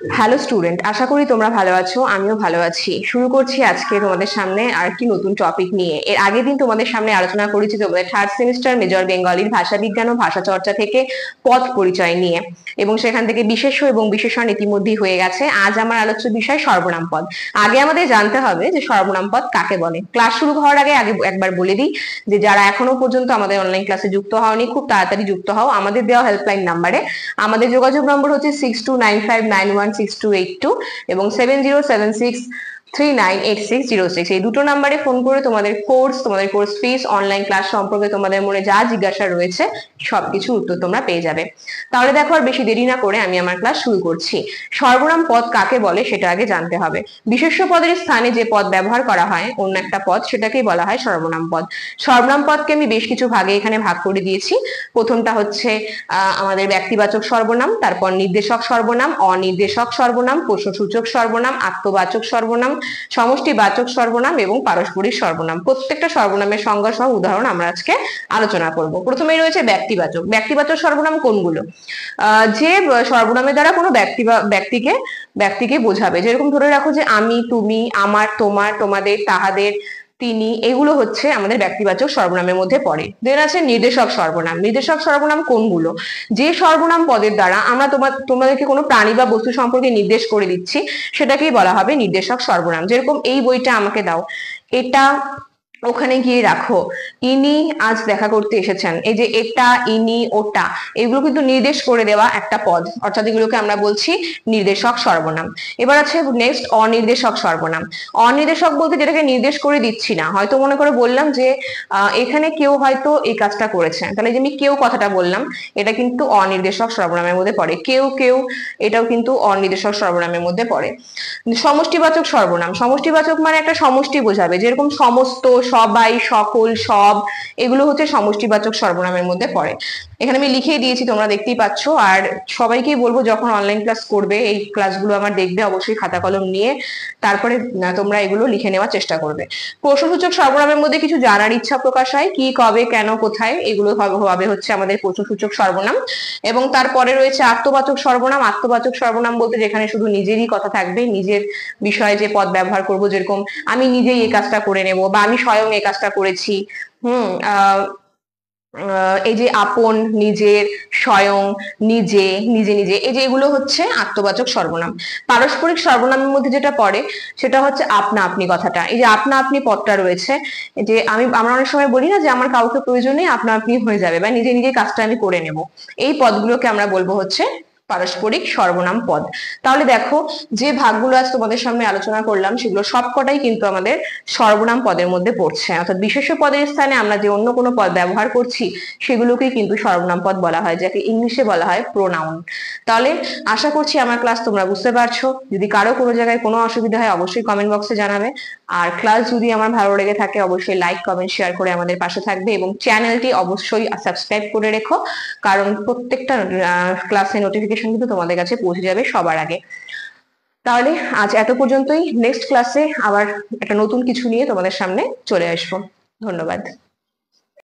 Hello student, আশা করি তোমরা ভালো আছো। আমিও ভালো আছি। শুরু করছি আজকে তোমাদের সামনে আর কি নতুন টপিক নিয়ে। এর আগের দিন তোমাদের সামনে আলোচনা করেছি তোমাদের থার্ড সেমিস্টার মেজর বেঙ্গলির ভাষা বিজ্ঞান ও ভাষা চর্চা থেকে পদ পরিচয় নিয়ে, এবং সেখান থেকে বিশেষ্য এবং বিশেষণ ইতিমধ্যেই হয়ে গেছে। আজ আমার আলোচ্য বিষয় সর্বনাম পদ। আগে আমাদের জানতে হবে যে সর্বনাম পদ কাকে বলে। ক্লাস শুরু হওয়ার আগে একবার বলে দিই যে যারা এখনো পর্যন্ত আমাদের অনলাইন ক্লাসে যুক্ত হওনি, খুব তাড়াতাড়ি যুক্ত হও আমাদের দেওয়া হেল্পলাইন নাম্বারে। আমাদের যোগাযোগ নম্বর হচ্ছে 6295916282 এবং 7076398606। এই দুটো নাম্বারে ফোন করে তোমাদের কোর্স ফিস, অনলাইন ক্লাস সম্পর্কে তোমাদের মনে যা জিজ্ঞাসা রয়েছে সবকিছু উত্তর তোমরা পেয়ে যাবে। তাহলে দেখো, আর বেশি দেরি না করে আমি আমার ক্লাস শুরু করছি। সর্বনাম পদ কাকে বলে সেটা আগে জানতে হবে। বিশেষ্য পদের স্থানে যে পদ ব্যবহার করা হয় অন্য একটা পদ, সেটাকেই বলা হয় সর্বনাম পদ। সর্বনাম পদকে আমি বেশ কিছু ভাগে এখানে ভাগ করে দিয়েছি। প্রথমটা হচ্ছে আমাদের ব্যক্তিবাচক সর্বনাম, তারপর নির্দেশক সর্বনাম, অনির্দেশক সর্বনাম, প্রশ্নসূচক সর্বনাম, আত্মবাচক সর্বনাম, সমষ্টিবাচক সর্বনাম এবং পারস্পরিক সর্বনাম। প্রত্যেকটা সর্বনামের সংজ্ঞা সহ উদাহরণ আমরা আজকে আলোচনা করব। প্রথমেই রয়েছে ব্যক্তিবাচক। ব্যক্তিবাচক সর্বনাম কোনগুলো? যে সর্বনামের দ্বারা কোনো ব্যক্তিকে বোঝাবে। যেরকম ধরে রাখো যে আমি, তুমি, আমার, তোমার, তোমাদের, তাহাদের, তিনি, এগুলো হচ্ছে আমাদের ব্যক্তিবাচক সর্বনামের মধ্যে পড়ে। দেন আছে নির্দেশক সর্বনাম। নির্দেশক সর্বনাম কোনগুলো? যে সর্বনাম পদের দ্বারা আমরা তোমাদেরকে কোনো প্রাণী বা বস্তু সম্পর্কে নির্দেশ করে দিচ্ছি সেটাকেই বলা হবে নির্দেশক সর্বনাম। যেরকম এই বইটা আমাকে দাও, এটা ওখানে গিয়ে রাখো, ইনি আজ দেখা করতে এসেছেন। এই যে এটা, ইনি, ওটা, এগুলো কিন্তু নির্দেশ করে দেওয়া একটা পদ, অর্থাৎ এগুলোকে আমরা বলছি নির্দেশক সর্বনাম। এবার আছে নেক্সট অনির্দেশক সর্বনাম। অনির্দেশক বলতে যেটাকে নির্দেশ করে দিচ্ছি না। হয়তো মনে করে বললাম যে এখানে কেউ হয়তো এই কাজটা করেছে, তাহলে যে আমি কেউ কথাটা বললাম, এটা কিন্তু অনির্দেশক সর্বনামের মধ্যে পড়ে। কেউ কেউ, এটাও কিন্তু অনির্দেশক সর্বনামের মধ্যে পড়ে। সমষ্টিবাচক সর্বনাম। সমষ্টিবাচক মানে একটা সমষ্টি বোঝাবে। যেরকম সমস্ত, সবাই, সকল, সব, এগুলো হচ্ছে সমষ্টিবাচক সর্বনামের মধ্যে পড়ে। এখানে আমি লিখে দিয়েছি, তোমরা দেখতেই পাচ্ছ। আর সবাইকেই বলবো যখন অনলাইন ক্লাস করবে, এই ক্লাসগুলো আমার দেখবে, অবশ্যই খাতা কলম নিয়ে তারপরে তোমরা এগুলো লিখে নেওয়ার চেষ্টা করবে। প্রশ্নসূচক সর্বনামের মধ্যে কিছু জানার ইচ্ছা প্রকাশ হয়, কি, কবে, কেন, কোথায়, এগুলো হবে হচ্ছে আমাদের প্রশ্নসূচক সর্বনাম। এবং তারপরে রয়েছে আত্মবাচক সর্বনাম। আত্মবাচক সর্বনাম বলতে যেখানে শুধু নিজেরই কথা থাকবে, নিজের বিষয়ে যে পদ ব্যবহার করব। যেরকম আমি নিজেই এই কাজটা করে নেব, বা আমি স্বয়ং এই কাজটা করেছি। এই যে আপন, নিজের, স্বয়ং, নিজে, নিজে নিজে, এই যে এগুলো হচ্ছে আত্মবাচক সর্বনাম। পারস্পরিক সর্বনামের মধ্যে যেটা পড়ে সেটা হচ্ছে আপনা আপনি কথাটা। এই যে আপনা আপনি পদটা রয়েছে, যে আমরা অনেক সময় বলি না যে আমার কাউকে প্রয়োজন নেই, আপনা আপনি হয়ে যাবে, বা নিজে নিজে কাজটা আমি করে নেব। এই পদগুলোকে আমরা বলবো হচ্ছে পারস্পরিক সর্বনাম পদ। তাহলে দেখো, যে ভাগগুলো আজ তোমাদের সামনে আলোচনা করলাম সেগুলো সবকটাই কিন্তু আমাদের সর্বনাম পদের মধ্যে পড়ছে। অর্থাৎ বিশেষ্য পদের স্থানে আমরা যে অন্য কোনো পদ ব্যবহার করছি সেগুলোকেই কিন্তু সর্বনাম পদ বলা হয়, যাকে ইংলিশে বলা হয় প্রোনাউন। তাহলে আশা করছি আমার ক্লাস তোমরা বুঝতে পারছো। যদি কারো কোনো জায়গায় কোনো অসুবিধা হয় অবশ্যই কমেন্ট বক্সে জানাবে। আর ক্লাস যদি আমার ভালো লেগে থাকে অবশ্যই লাইক, কমেন্ট, শেয়ার করে আমাদের পাশে থাকবে, এবং চ্যানেলটি অবশ্যই সাবস্ক্রাইব করে রেখো, কারণ প্রত্যেকটা ক্লাসের নোটিফিকেশন কিন্তু তোমাদের কাছে পৌঁছে যাবে সবার আগে। তাহলে আজ এত পর্যন্তই। নেক্সট ক্লাসে আবার একটা নতুন কিছু নিয়ে তোমাদের সামনে চলে আসবো। ধন্যবাদ।